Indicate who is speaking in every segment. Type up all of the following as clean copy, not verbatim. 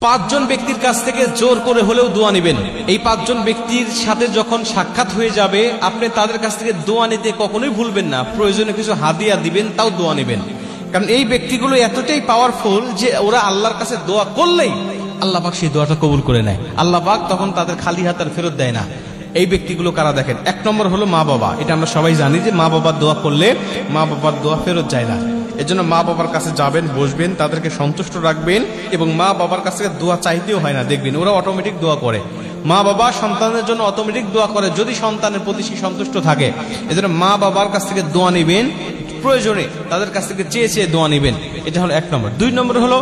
Speaker 1: পাঁচজন ব্যক্তির কাছ থেকে জোর করে হলেও দোয়া নেবেন। এই পাঁচজন ব্যক্তির সাথে যখন সাক্ষাৎ হয়ে যাবে আপনি তাদের কাছ থেকে দোয়া নিতে কখনোই ভুলবেন না। প্রয়োজনে কিছু হাদিয়া দিবেন, তাও দোয়া নেবেন। কারণ এই ব্যক্তিগুলো এতটাই পাওয়ারফুল যে ওরা আল্লাহর কাছে দোয়া করলেই আল্লাহ পাক সেই দোয়াটা কবুল করে নেয়। আল্লাহ পাক তখন তাদের খালি হাত আর ফেরত দেয় না। এই ব্যক্তিগুলো কারা দেখেন? এক নম্বর হলো মা বাবা। এটা আমরা সবাই জানি যে মা বাবার দোয়া করলে মা বাবার দোয়া ফেরত যায় না। এজন্য মা বাবার কাছে যাবেন, বসবেন, তাদেরকে সন্তুষ্ট রাখবেন এবং মা বাবার কাছ থেকে দোয়া চাইতেও হয় না। দেখবেন ওরা অটোমেটিক দোয়া করে। মা বাবা সন্তানের জন্য অটোমেটিক দোয়া করে যদি সন্তানের প্রতি সে সন্তুষ্ট থাকে। এজন্য মা বাবার কাছ থেকে দোয়া নেবেন, প্রয়োজনে তাদের কাছ থেকে চেয়ে চেয়ে দোয়া নেবেন। এটা হলো এক নম্বর। দুই নম্বর হলো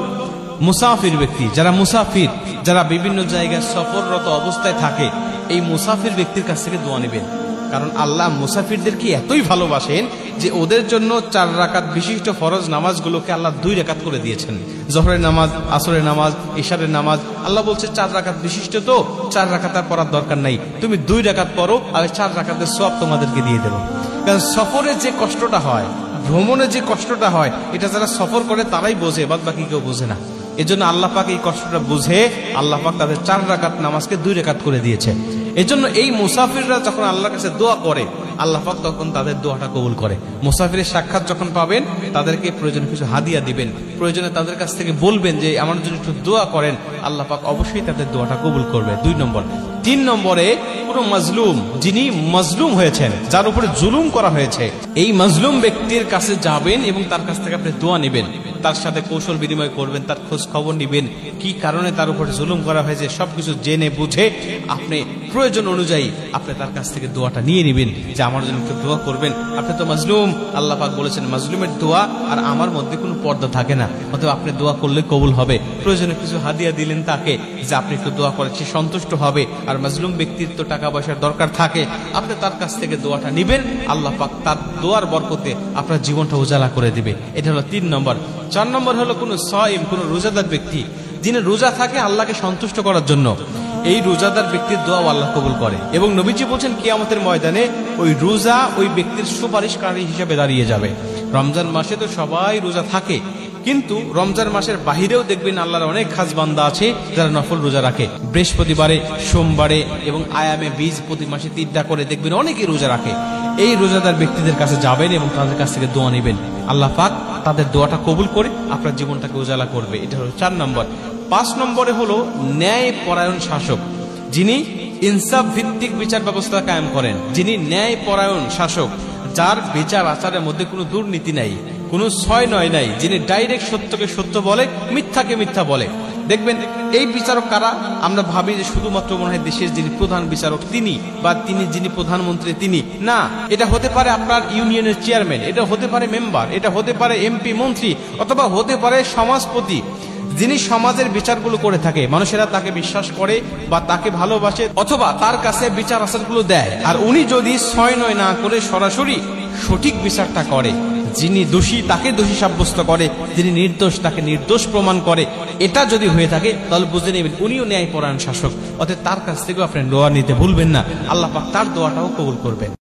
Speaker 1: মুসাফির ব্যক্তি, যারা মুসাফির, যারা বিভিন্ন জায়গায় সফররত অবস্থায় থাকে, এই মুসাফির ব্যক্তির কাছ থেকে দোয়া নেবেন। কারণ আল্লাহ মুসাফিরদেরকে এতই ভালোবাসেন যে ওদের জন্য 4 রাকাত বিশিষ্ট ফরজ নামাজগুলোকে আল্লাহ 2 রাকাত করে দিয়েছেন। জোহরের নামাজ, আসরের নামাজ, ইশারের নামাজ আল্লাহ বলছে 4 রাকাত বিশিষ্ট, তো 4 রাকাত আর পড়ার দরকার নাই, তুমি 2 রাকাত পড়ো, আর 4 রাকাতের সওয়াব তোমাদেরকে দিয়ে দেবো। কারণ সফরে যে কষ্টটা হয়, ভ্রমণে যে কষ্টটা হয়, এটা যারা সফর করে তারাই বোঝে, বাদ বাকি কেউ বোঝে না। এজন্য আল্লাহ পাক এই কষ্টটা বুঝে আল্লাহ পাক তাদের 4 রাকাত নামাজকে 2 রাকাত করে দিয়েছে। এজন্য এই মুসাফিররা যখন আল্লাহর কাছে দোয়া করে আল্লাহ পাক তখন তাদের দোয়াটা কবুল করে। মুসাফিরের সাক্ষাৎ যখন পাবেন তাদেরকে প্রয়োজনে কিছু হাদিয়া দিবেন, প্রয়োজনে তাদের কাছ থেকে বলবেন যে আমার জন্য একটু দোয়া করেন, আল্লাহ পাক অবশ্যই তাদের দোয়াটা কবুল করবে। 2 নম্বর। 3 নম্বরে পুরো মাজলুম, যিনি মাজলুম হয়েছেন, যার উপরে জুলুম করা হয়েছে, এই মাজলুম ব্যক্তির কাছে যাবেন এবং তার কাছ থেকে আপনি দোয়া নেবেন, তার সাথে কৌশল বিনিময় করবেন, তার খোঁজ খবর নিবেন, কি কারণে তার উপরে জুলুম করা হয়েছে সবকিছু জেনে বুঝে আপনি প্রয়োজন অনুযায়ী আপনি তার কাছ থেকে দোয়াটা নিয়ে নেবেন যে আমার জন্য একটু দোয়া করবেন। আপনি তো মাজলুম, আল্লাহ পাক বলেছেন মাজলুমের দোয়া আর আমার মধ্যে কোনো পর্দা থাকে না, অতএব আপনি দোয়া করলে কবুল হবে। প্রয়োজনে কিছু হাদিয়া দিলেন তাকে যে আপনি একটু দোয়া করেন, সে সন্তুষ্ট হবে। আর মাজলুম ব্যক্তির তো টাকা পয়সার দরকার থাকে, আপনি তার কাছ থেকে দোয়াটা নিবেন, আল্লাহ পাক তার দোয়ার বরকতে আপনার জীবনটা উজালা করে দিবে। এটা হলো 3 নম্বর। 4 নম্বর হলো কোন সাইম, কোন রোজাদার ব্যক্তি, যিনি রোজা থাকে আল্লাহকে সন্তুষ্ট করার জন্য, এই রোজাদার ব্যক্তির দোয়া আল্লাহ কবুল করে। এবং নবীজি বলছেন কিয়ামতের ময়দানে ওই রোজা ওই ব্যক্তির সুপারিশকারী হিসেবে দাঁড়িয়ে যাবে। রমজান মাসে তো সবাই রোজা থাকে, কিন্তু রমজান মাসের বাহিরেও দেখবেন আল্লাহর অনেক খাস বান্দা আছে যারা নফল রোজা রাখে। বৃহস্পতিবারে, সোমবারে এবং আয়ামে বীজ প্রতি মাসে 3টা করে দেখবেন অনেকেই রোজা রাখে। এই রোজাদার ব্যক্তিদের কাছে যাবেন এবং তাদের কাছ থেকে দোয়া নেবেন, আল্লাহ পাক তাদের দোয়াটা কবুল করে আপনার জীবনটাকে উজালা করবে। এটা হলো 4 নম্বর। 5 নম্বরে হলো ন্যায় পরায়ণ শাসক, যিনি ইনসাফ ভিত্তিক বিচার ব্যবস্থা কায়েম করেন, যিনি ন্যায় পরায়ণ শাসক, যার বিচার আচারের মধ্যে কোনো দুর্নীতি নাই, কোনো ছয় নয় নাই, যিনি ডাইরেক্ট সত্যকে সত্য বলে, মিথ্যাকে মিথ্যা বলে। দেখবেন এই বিচারক কারা? আমরা ভাবি যে শুধুমাত্র মনে হয় দেশের যিনি প্রধান বিচারক তিনি, বা তিনি যিনি প্রধানমন্ত্রী তিনি, না, এটা হতে পারে আপনার ইউনিয়নের চেয়ারম্যান, এটা হতে পারে মেম্বার, এটা হতে পারে এমপি মন্ত্রী, অথবা হতে পারে সমাজপতি, যিনি সমাজের বিচারগুলো করে থাকে, মানুষেরা তাকে বিশ্বাস করে বা তাকে ভালোবাসে অথবা তার কাছে বিচার আচারগুলো দেয়। আর উনি যদি ছয় নয় না করে সরাসরি সঠিক বিচারটা করে, যিনি দোষী তাকে দোষী সাব্যস্ত করে, যিনি নির্দোষ তাকে নির্দোষ প্রমাণ করে, এটা যদি হয়ে থাকে তাহলে বুঝে নেবেন উনিও ন্যায়পরায়ণ শাসক। অতএব তার কাছ থেকেও আপনি দোয়া নিতে ভুলবেন না, আল্লাহ পাক তার দোয়াটাও কবুল করবেন।